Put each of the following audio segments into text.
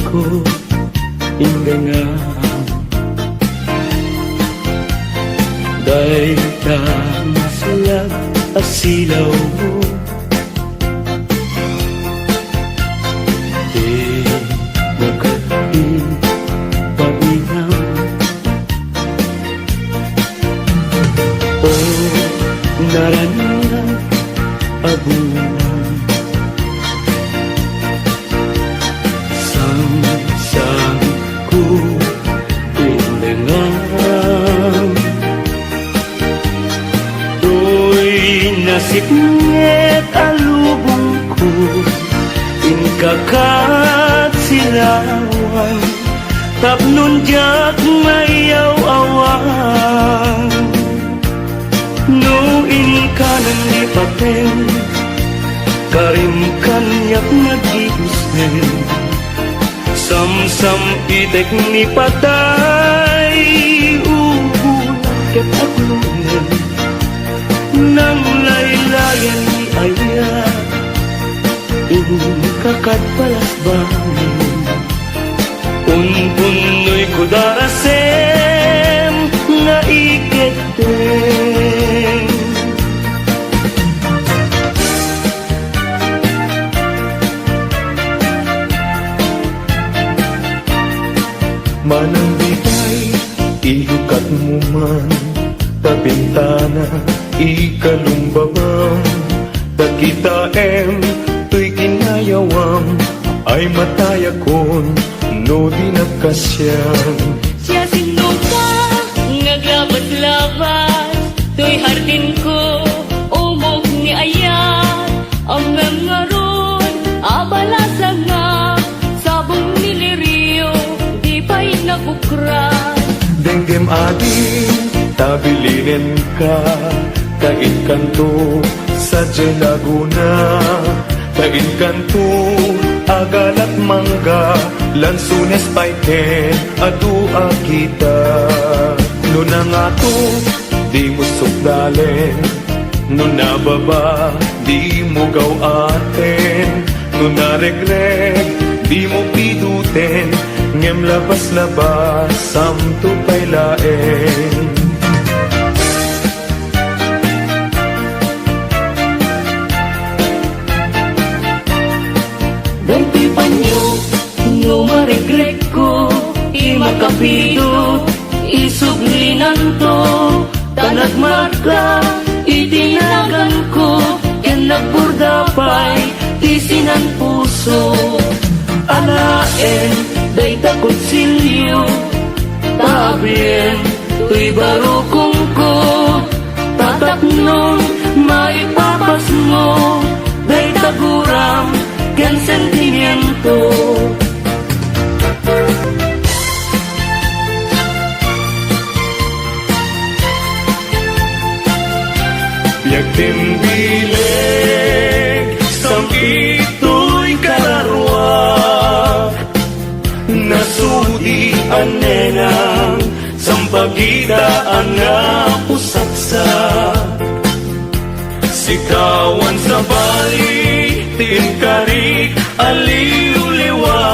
ko indenga dahil ka masalag asilaw mo di magkating pabinang o naranang abunan nasipnget alubong ko inkakat silawan tapnon jak mayaw-awan no inkanan ni papen karim kanyak nag-iusen sam-sam itek ni patay ubulan ket aglunen nang laylayan ni Aya ingkakat palas bangin unpunoy ko darasem nga iketeng manang bigay iukat mo man tabintana ikalumbabang takita tuy kinayawang ay matayakon no di nagkasyang siya sino ka ngaglabas-labas tuy hardin ko umog ni Ayan ang ngaron abalasa nga sabong niliriyo di pa'y nabukran denggem ading tabilinin ka kain kanto sa Laguna kain kanto agalat mangga lansunes paiken adua kita no na nga to di mo sukdalen no na baba di mo gawaten no na regreg di mo piduten ngem labas-labas samto pailaen Maregret ko, imakapidot, isuglinan to, tanagmarka, itinagan ko, yan nagburdapay, tisinan puso. Alaen, day takotsilyo, tabien, tuy barukong ko, tataknon, maipapas mo, day taguram, yan sentimiento. Yagtimbileg sang ito'y kararwak nasudian nenang sampagitaan nga pusaksak sikawan sa bali tinkarik aliw-liwa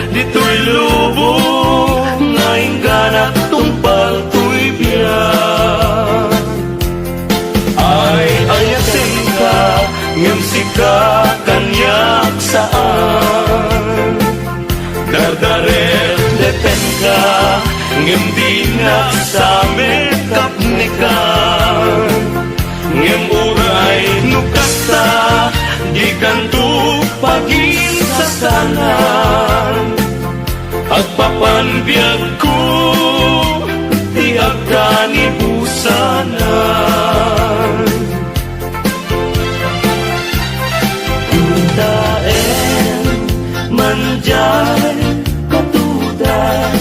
dito'y lubong nga ingganat tumpal to'y biyak ngem sika kanyak saan dardaret deten ka ngem dinak sa mekapnikan ngem uray nukasta di kanto pagin sa sanan agpapanbiyag ko di agkanibusanan manjay katudan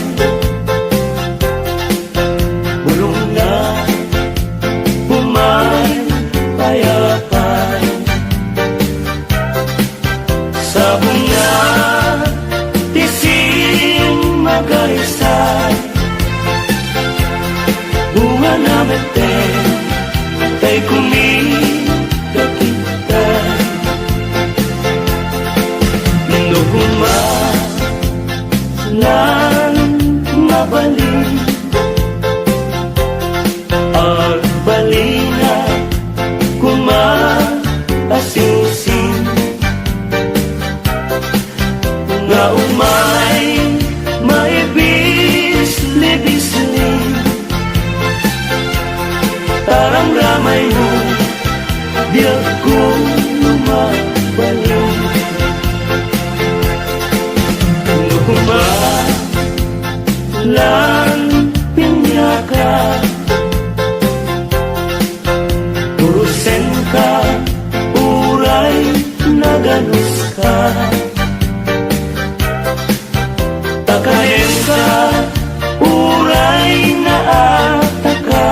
bulong na bumayin payapay sa bunga tising magaysay bunga na meten Lan mabalin Ag balina Kumaasing-sing Nga umay maibis-libisling Tarang ramay mo Diyak ko mabalin Lan pinyaka Urusen ka Uray naganus ka Takayen ka Uray naataka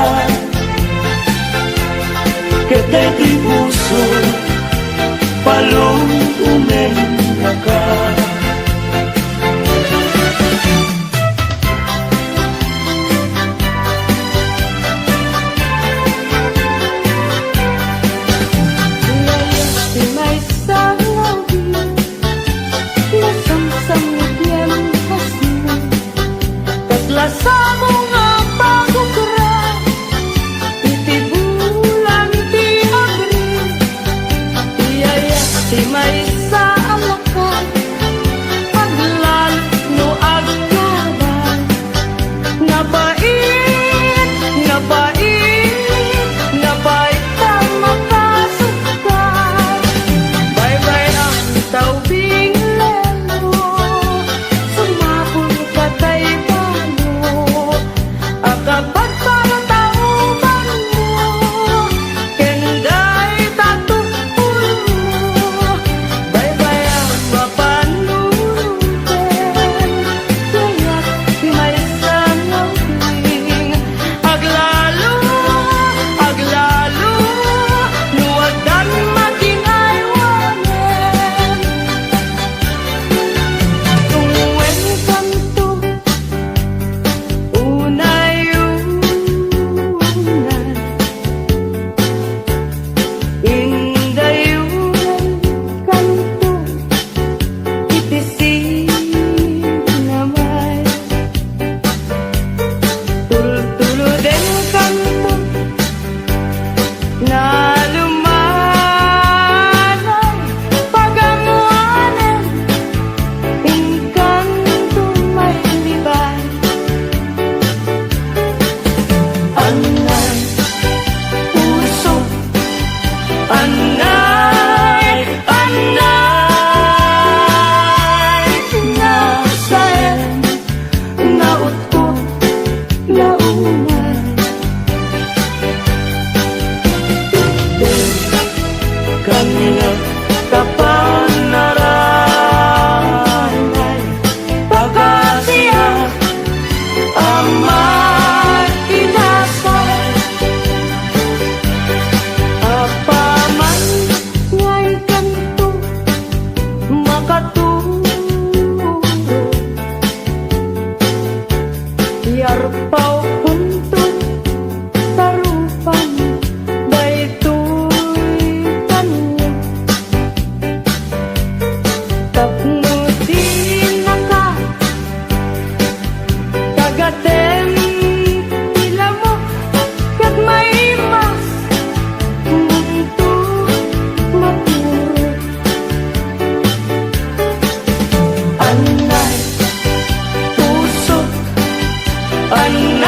Ketay ti puso Palong umenya ka Sa mga pagkukuran Iti bulan ti agri Iyaya ti may sa alakan Paglan no agyadan Nabait, nabait Nabait ang makasukan Bye-bye ang taubing lelo Sumapul patay Kapag para tauban mo Kenday tatupulo mo Bye-bye ang mapanulutin Kaya't di may sanawing Aglalo, aglalo Luwagan maginaywanen Tungwen kanto Unay Indayunan kanto Itisig namay Tultulo din kanto Na lumanay Pagamuanan Inkanto may libay Anay puso Anay, anay Nasayan, nautkot, naumay Kanina kapanaranay Pagkasiya Amay inasay Apaman ngay kanto makaturo Yarpaw punto tarupan Daytoy kanya Tapno din naka Kagaten tila mo Kat may mas Munto maturo Anay puso Anay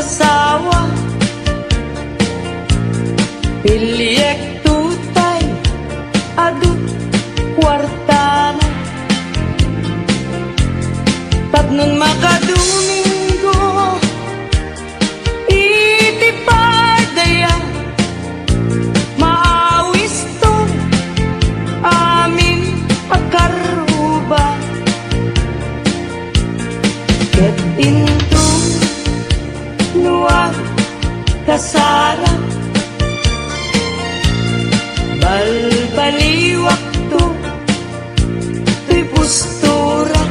asawa Pilyek tutay adut kwartana Tapnon makadomingo iti padaya maawis to amin akaruba ket into nuwa kasara balbaliwak to tuy postura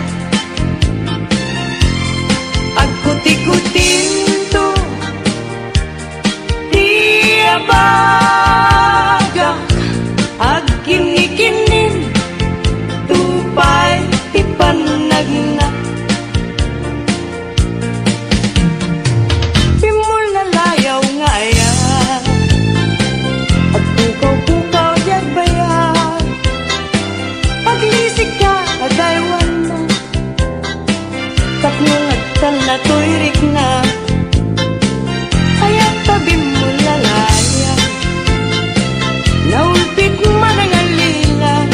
agkuti-kutin to diabaga agkini-kinin tupay ipanagna Pimul na layaw nga ayan at pukaw-pukaw yan bayan paglisik ka agaywan na Tapnungatan na tuyrik na Aya't tabi mo lalaya Naulpit manangalila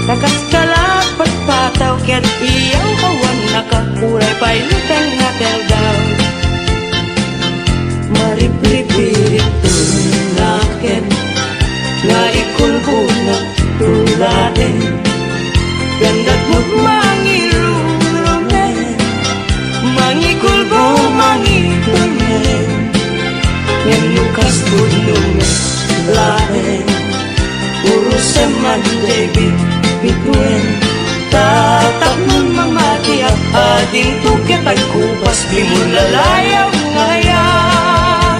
Takas kalapat pataw Kaya't iyang kawan nakakuray pa'y lutang natel daw Mariplipirit tunakin Nga ikulbo na tulatin Ganda't mo't Mangikul bo mangikulen Yang lukas budung lahen Urus seman debi bituen Tatak nun mamatiak ading tuket ay kupas Limon lalayaw ngayon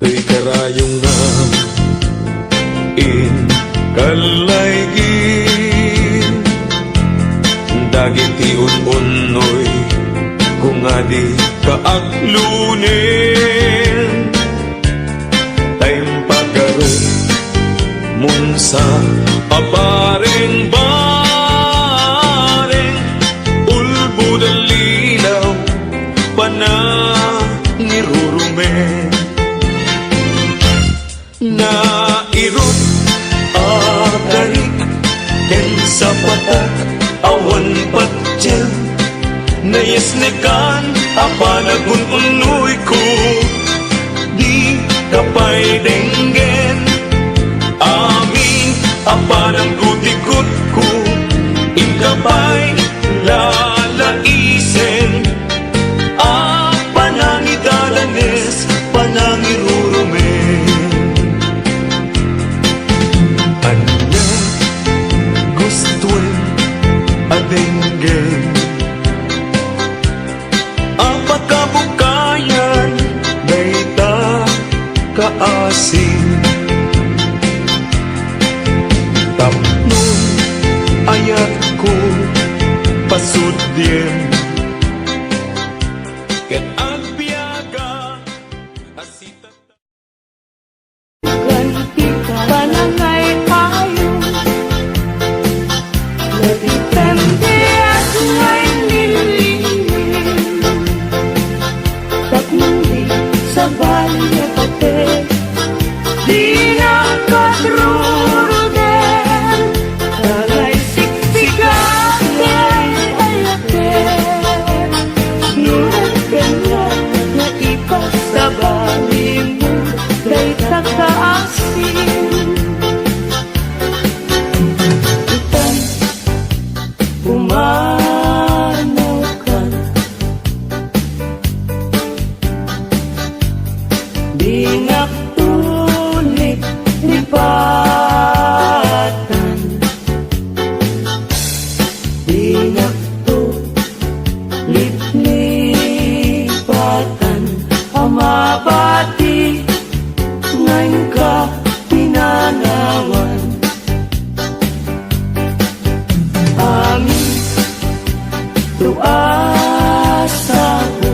Tuy karayong na in kalaygin Dagiti un-unoy kung adi kaaglunin Tayong pagkaroon munsa apareng-bareng Ulbo dalilaw panangirurumen Nairot agarik ken sa patak awan patsyel Nayasnekan apanagun unoy ko Di kapay denggen Amin apanang gutikot ko Ikapay lalaisen Apanangidalanes panangirurumen Anya gustuin adenggen Apakabukayan Daita kaasin Tapnon ayat ko pasudyen Ket agbiaga asita Ganti panangay tayo Nagdepende at may nililin Takmundi sa balya pate Di nakadruruden Tagay siksikan ayate Nunat ganyan na ipas sa bali mo Kay takaasin Itan umanaw ka Di naktulik lipatan Di naktulik lipatan Amapati ngayon ka pinanawan Amin tuasa ko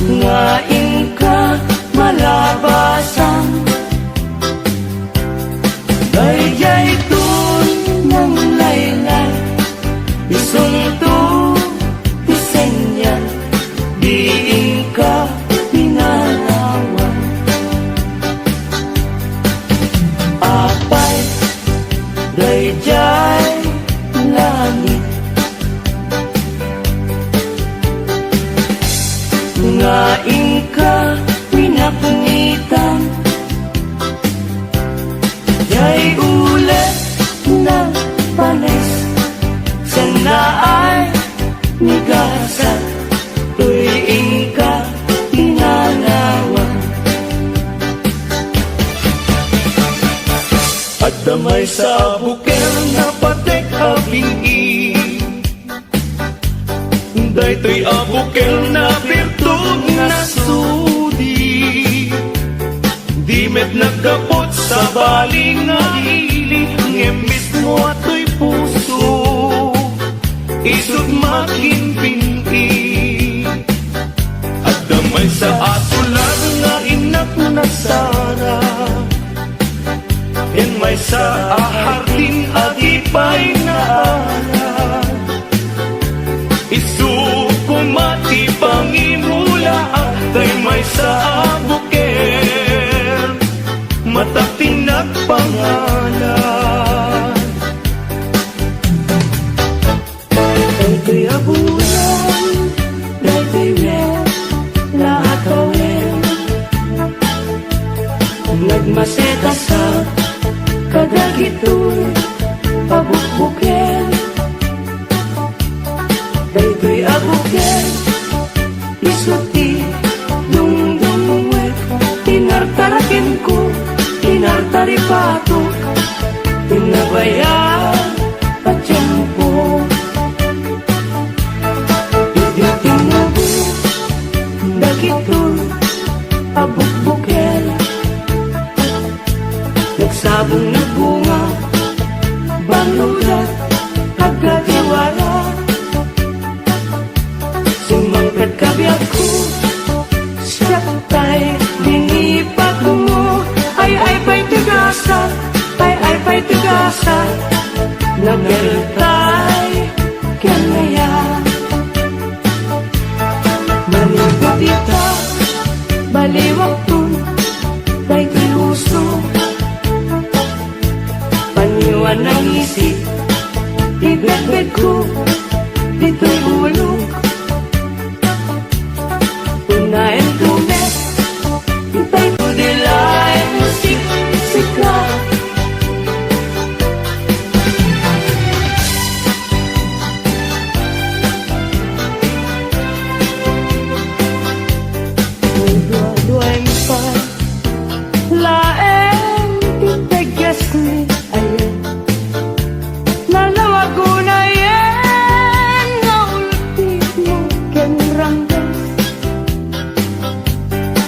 Ngayon ka malabasan Gaya'y dayjay langit nga ingka pinapungitan jay ulit na panis sanaay nigasa tuy ingka pinanawa at damay sa bukel na patek abingi daytoy abukel na virtud na sudi di met nagkapot sa baling nga hili ngemis mo ato'y puso isut makinpinti at damay sa atulan nga inak na sana yan may sa ahardin at ipay na ala isukumati pangimula tay may sa abuker matatinag pangalan daytoy abulan daytoy met lahat awin nagmaseta sa kadagitoy pabukbuken daytoy abuken isuti dungdungwek tinartarakin ko tinartaripato tinabayan patyempo iditinabu dagitoy abukbuken nagsabong na bunga balulat agadiwala sumangkat kabiyak ko siya tay dinipag mo ay pa'y tugasa ay pa'y tugasa nagaltay kanaya manipot ita baliwak to tay kiluso paniwan ng isip ibet-bet ko dito'y ulog unahin tumet itay ko dilay musik sika dua-duay pa laeng titegas ni ayan nalawag ko na yan nga ultit mo kenranggas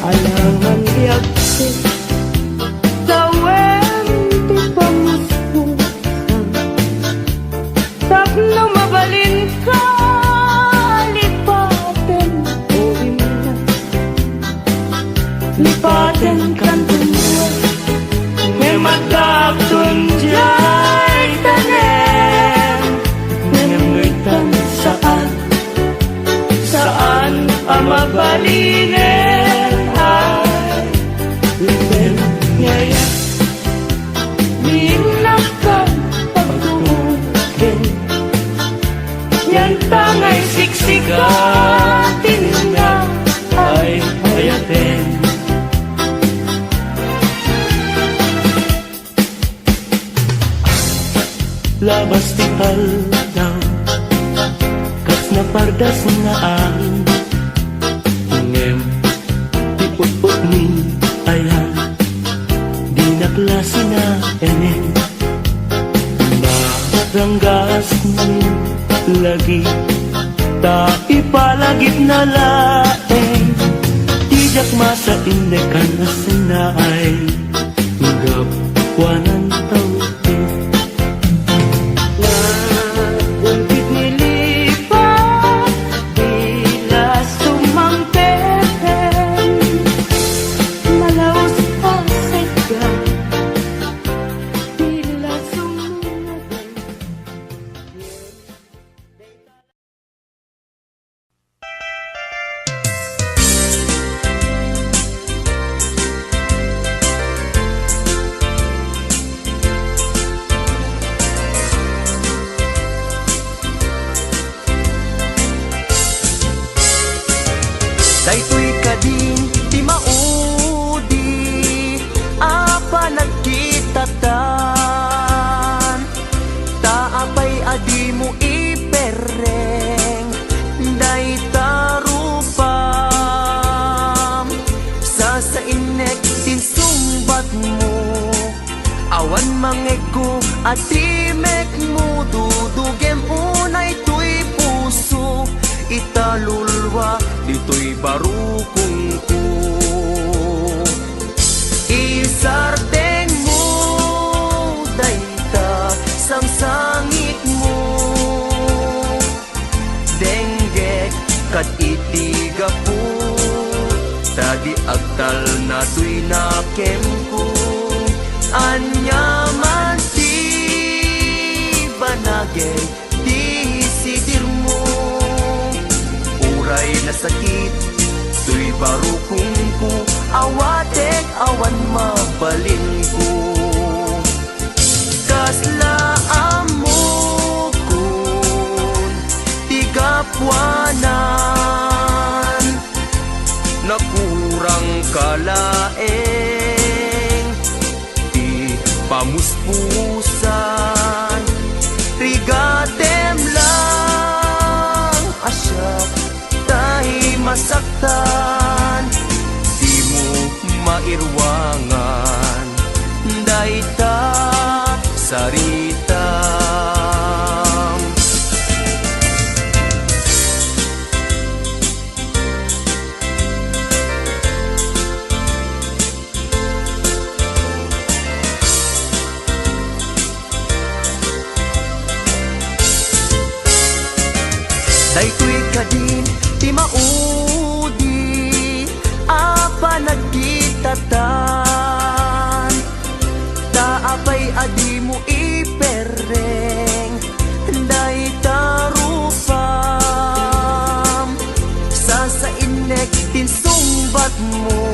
alangan diagsi tawen ti pamuspusan tapno mabalin ka lipaten o imna lipaten kantunwa may matapton jay tanen ngamngitan saan ang mabalinen ay lipen ngaya binakan pagtukin yan tangay siksikatin nga ay hayaten labas ti haldaw kas na pardas nga angin ngem ti put-put ni ayan di na klase na enen maranggas ni lagi ta ipalagip na laeng tijak masa indekan na sinaay gapwanan tao at timek mo dudugem unay tuy puso italulwa dito'y barukong ko. Isarteng mo dayta sang sangit mo denggek kat itiga po tadi agtal na tuy nakem ko anyaman ti banagay di sidir mo uray na sakit tuy barukong ko awatek awan mabalin ko kaslaan mo kun tigapwanan nakurang kalaeng di pamuspusan rigatem lang asya tahi masaktan di mo mairwangan dayta sarita. Daytoy kadin ti maudi apa nagkitatan taapay adi mo ipereng dayta rupam sasainek tin sumbat mo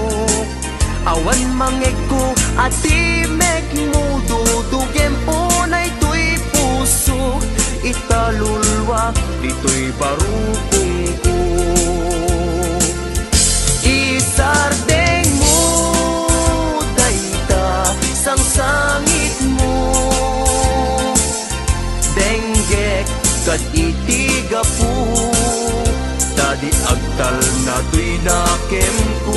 awan mangeg ko at timek mo dudugem unay tuy puso italulwa dito'y barukong ko. Isardeng mo dayta sang sangit mo denggek kat itiga po tadi agtal na tuy nakem ko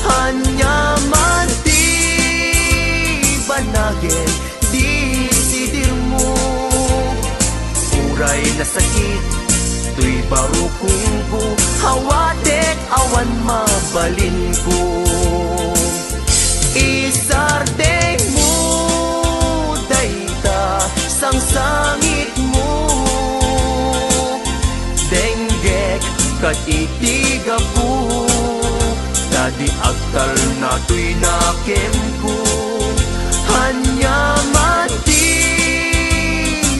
hanyaman ti banagin di sidir mo uray na sakit tuy barukong ko hawatek awan mabalin ko isardeng mo dayta sang sangit mo denggek kat itiga po tadi agtal na tuy nakem ko hanyaman ti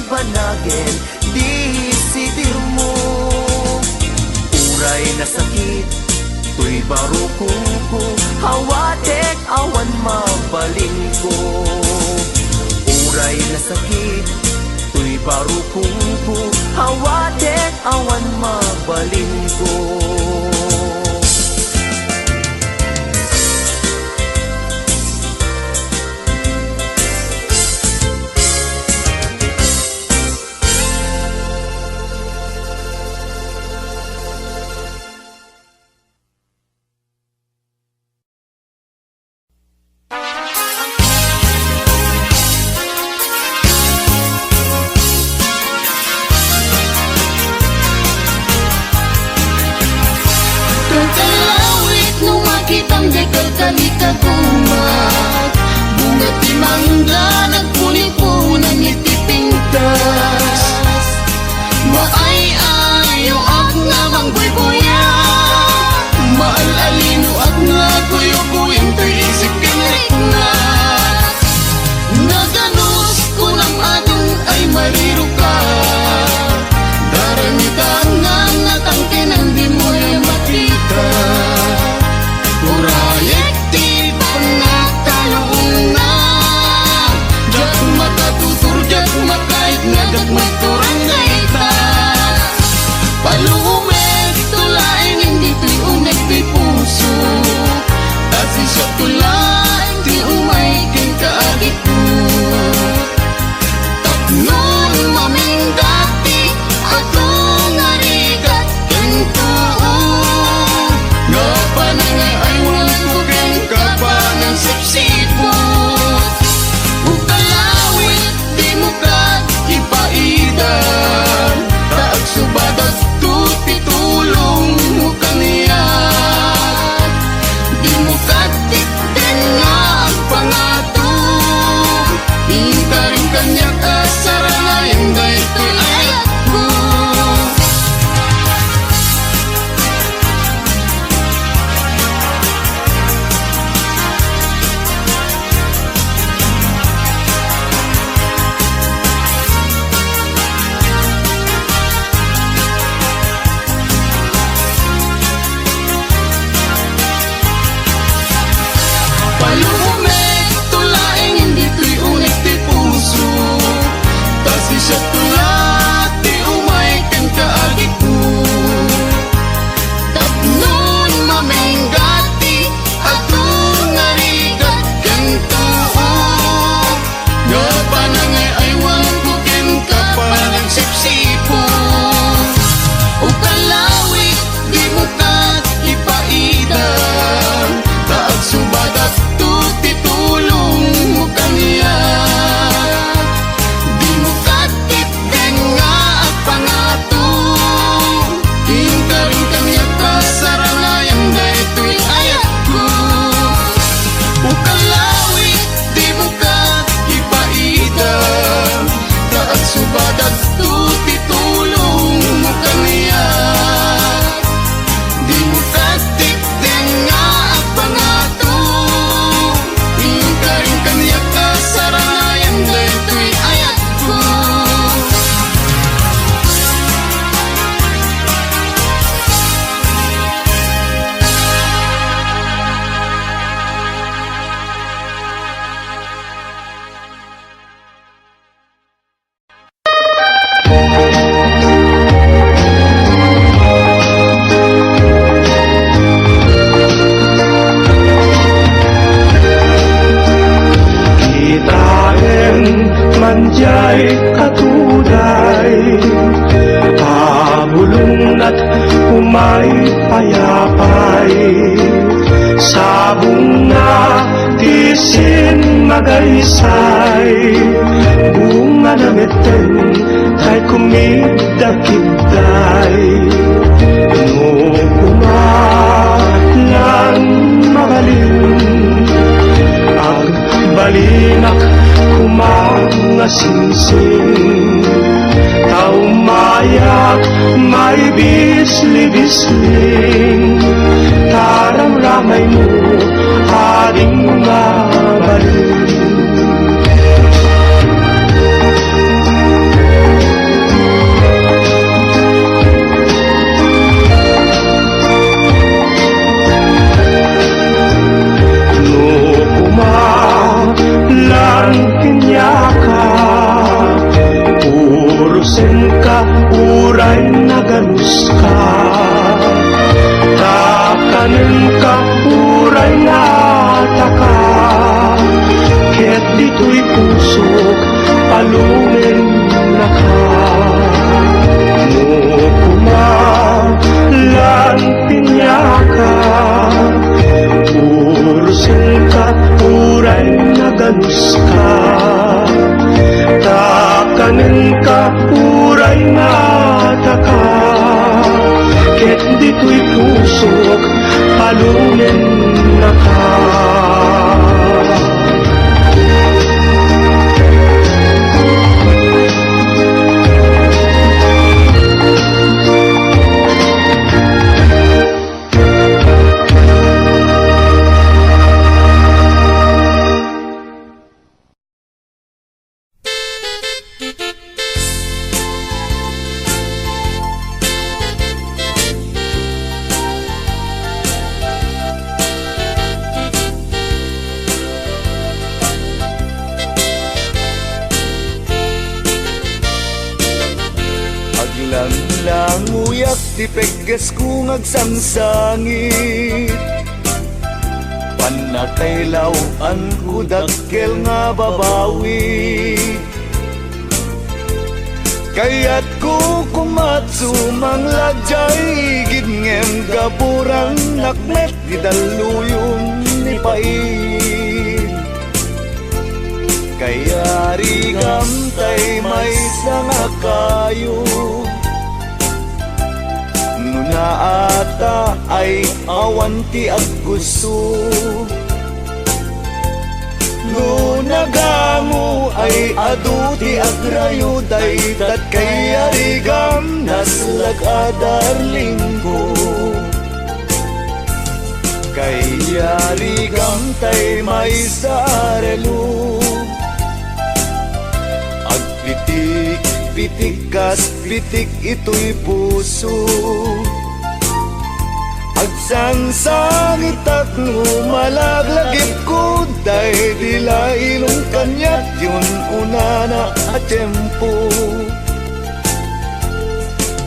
banagin di sidir mo uray na sakit tuy barukong ko hawatek awan mabalin ko uray na sakit tuy barukong ko hawatek awan mabalin ko. Kagumat bunga timangga nagpuni-punan iti pintas maay-ayo ak nga mangbuy-buya maalalino ak nga kuyo-kuyin to'y isip kinriknat naganos ko ng adong ay mariro ka daramitan nga natangkinan di mo yung makita urayek ti pangatalong na diyak matat jay katuday, pabulong at umay payapay, sa bunga tisin magaysay, bunga na meten tay kumidakitay, no kumalan mabalin, ag balinak kumangasinsing, taumayak may bisli-bisling, tarang ramay mo ading mabalin. Uray na ganus ka, takanin ka, uray na taka, ket dito'y pusok, palungin na ka. No kumalan pinyaka, urusin ka, uray na ganus ka, takanin ka, uray na taka, ket dito'y pusok, palunin na ka. Lang uyak ti pegges kung agsangsangit, panakailaw ang kudakkel nga babawi, kaya't ko kumatsu manglagjay, gidngem gaburang nakmet gidaluyong ni pait, kaya rigamtay may sanga kayo, nuna ata ay awan ti aggusto, nagamu ay adu ti agrayo daytat kaya rigam naslag adarling ko, kaya rigam tay may sarelo, agpitik pitik kas pitik ito'y puso, agsangsangit at lumalaglagip ko, dahil dila ilong kanyat yun una na at tempo,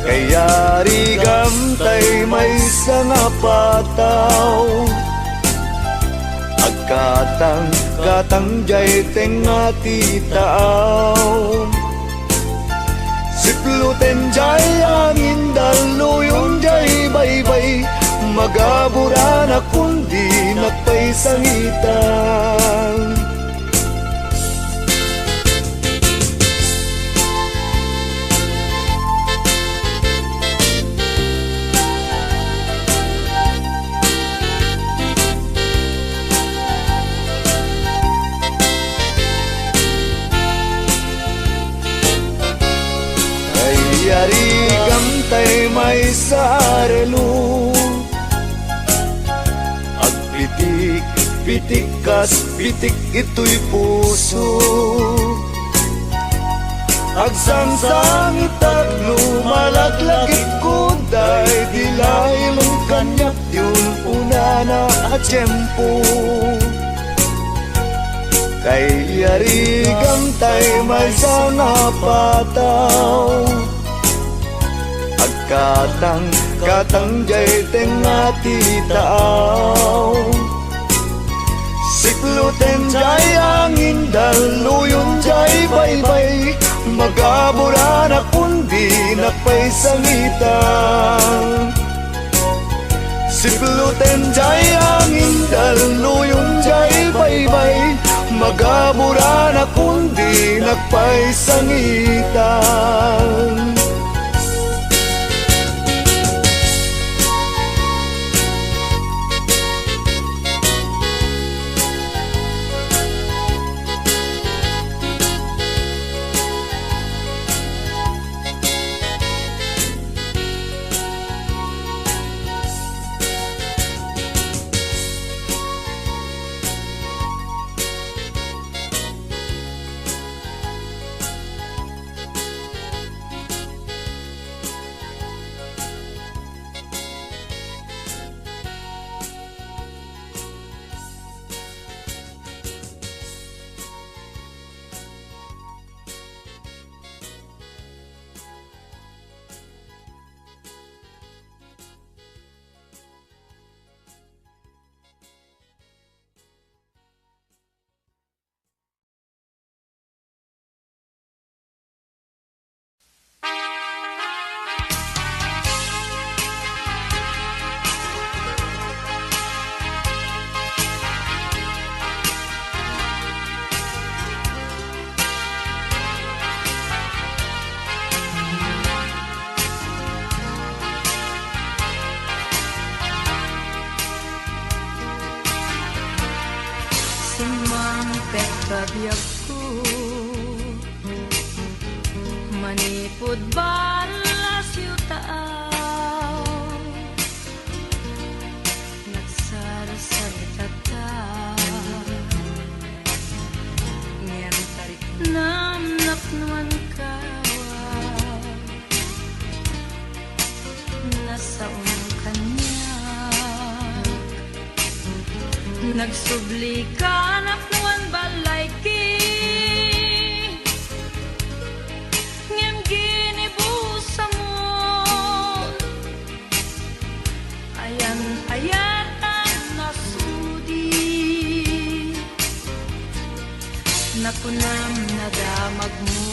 kaya rigam tay may sanga pataw, agkatang jay tenga titaaw, sipluten jay angin daluyon jay baybay, magabura na kundi nagpaisangitan. Yarigam tay may sarelo, agpitik pitik kas pitik ito'y puso, agsangsangit at lumalaglagip ko, dahil dilailong kanyak yun una na at tiyempo, kay yarigam tay may sanga pataw, katang jay tenga titaaw, Sikluten jay angin daluyon jay baybay Magabura na kundi napay sangitan Sikluten jay angin daluyon jay baybay Magabura na kundi napay sangitan Pagbiag ko manipod balas yutaaw nagsarasalitata ngayon tarik namnak naman kawa nasa kanya nagsubli ka na naman balay ki ngem ginibusa mo ayan-ayatan nasudi nakunam nadamag mo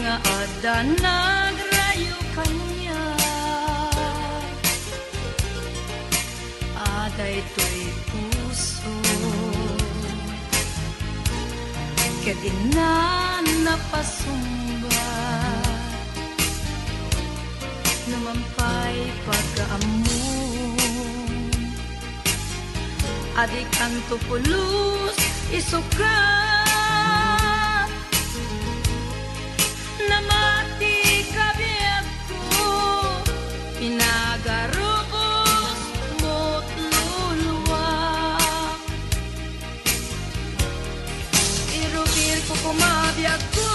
nga ada nagrayo kanya aday to'y puso kadinan napasumba numampay pag-aamon adik ang tupulus isuka namati kabiag ko inagarubos mo't luluwak irugir ko kumabiag ko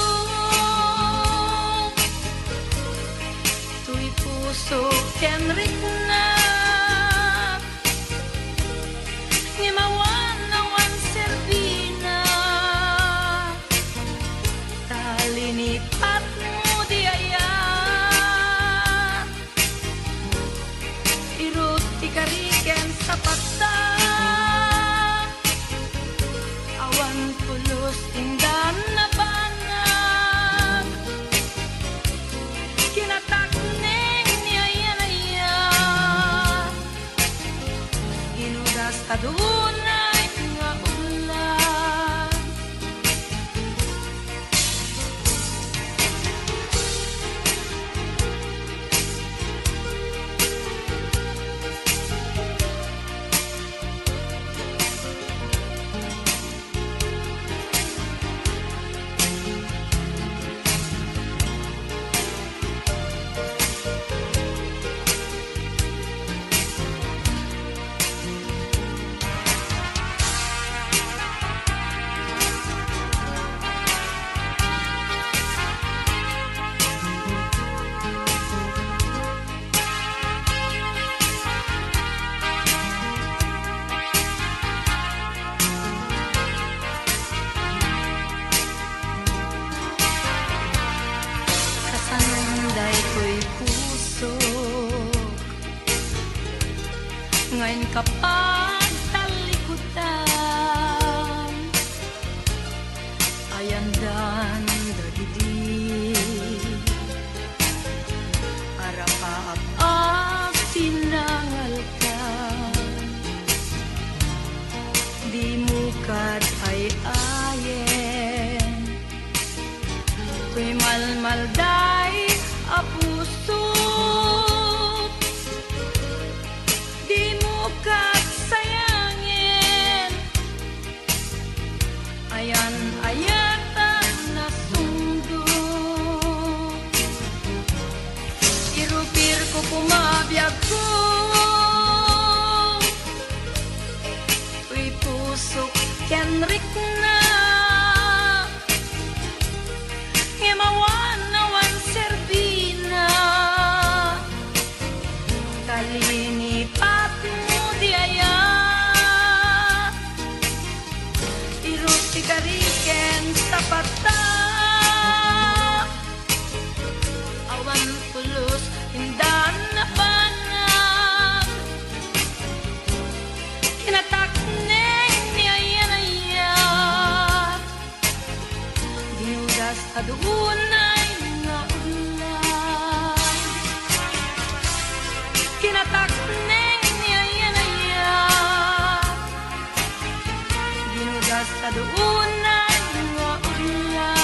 tuy puso kenrik na ngimawan nawan serbina talinipat mo di ayan irut ikariken sa pagta awan pulos indan na banag kinatakneng ni ayan-ayan inudas kadunay nga ulan kasanday ko'y puso ngayon ka pa ayandan dagiti arapaap pinangal ka di mukat ay ayen tuy malmalday a puso di mukat sayangin ayan ayatan na sundo irupir ko pumabiyag ko tuy pusok kenrik na imawan nawan serbina kalinipat mo di aya iruti kariken sa pata awan tulus hindan na panang kinatakneng ni ayan dinugas adunay nga ulan kinatakneng ni ayan dinugas adunay nga ulan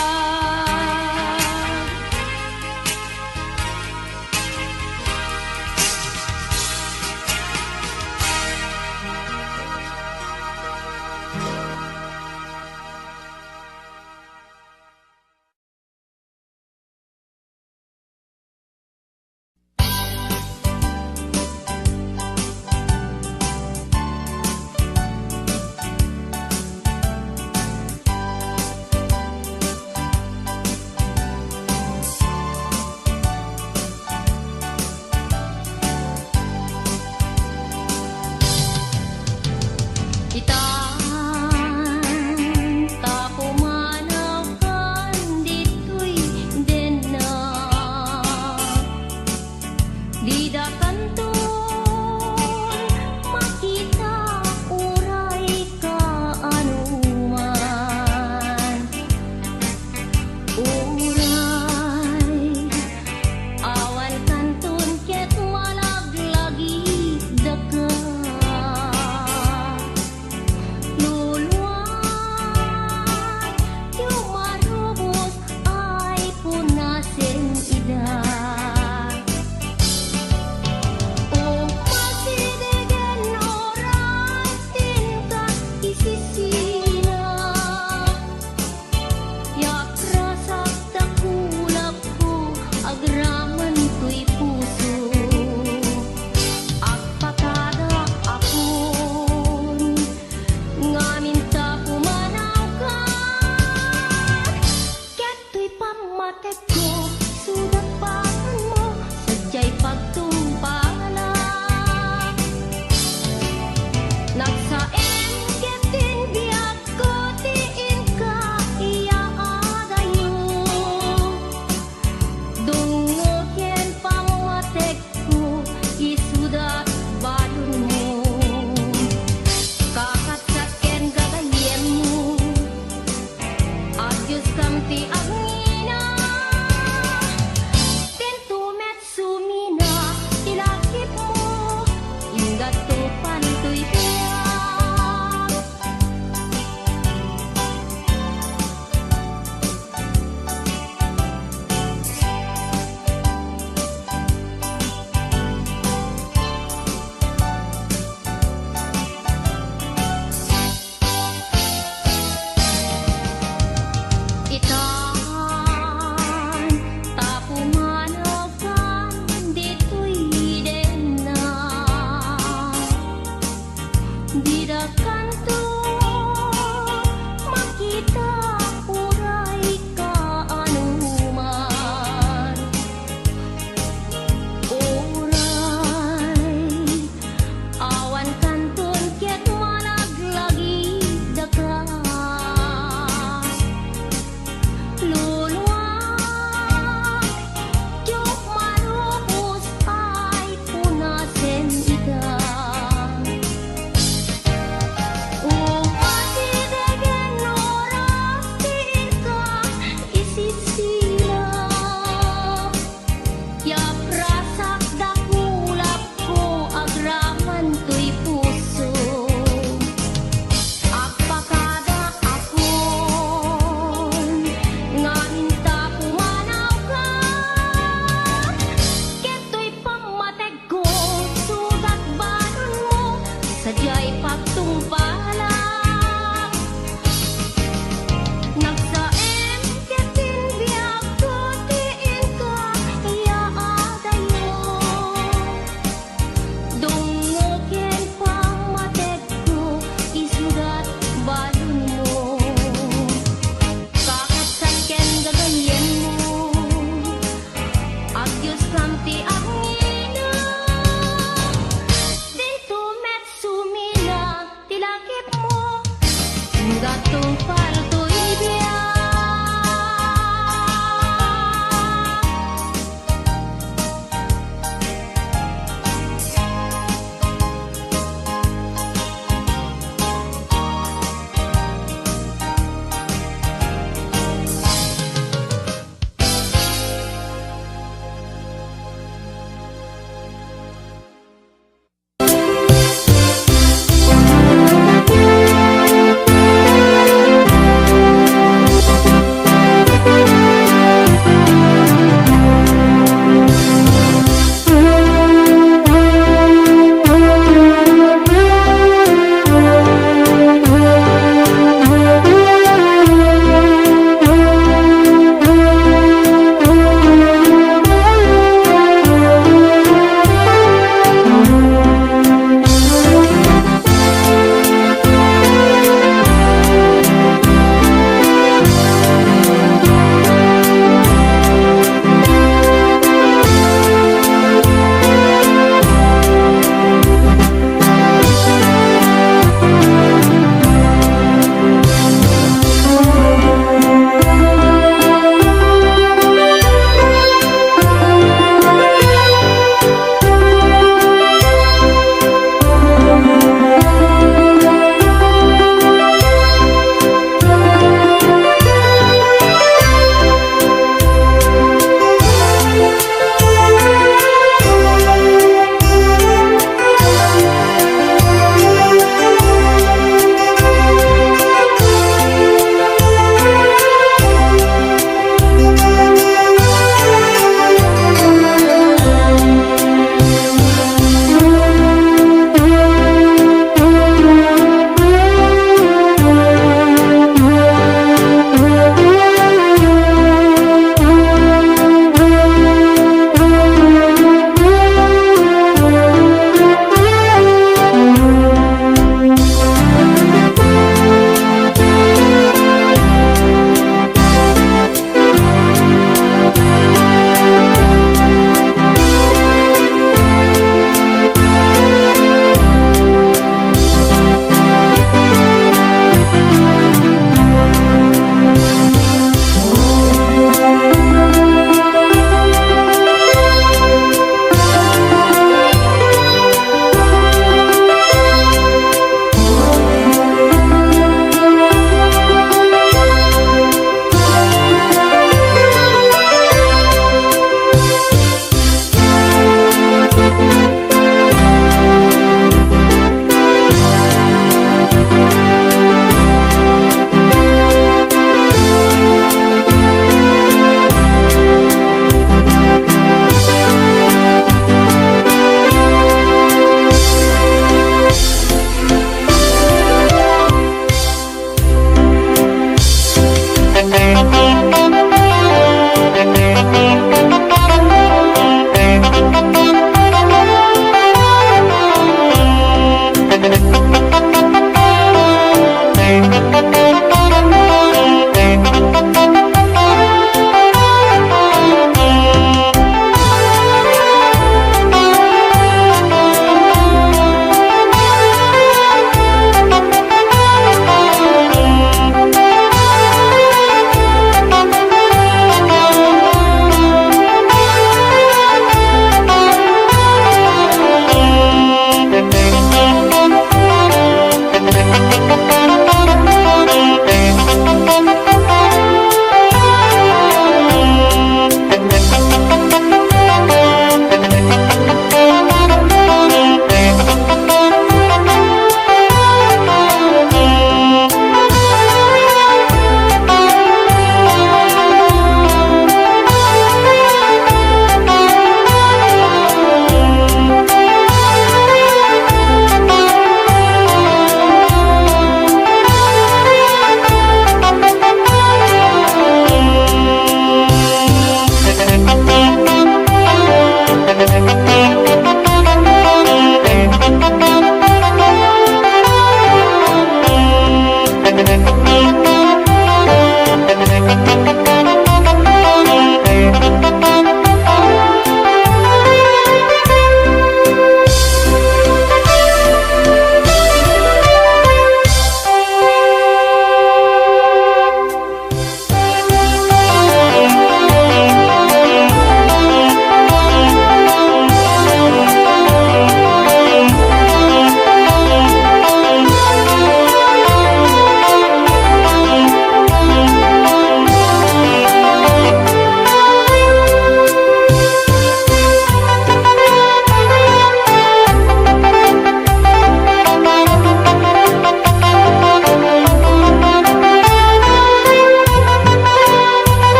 Kakatsaken gagayem mo Adyos kang ti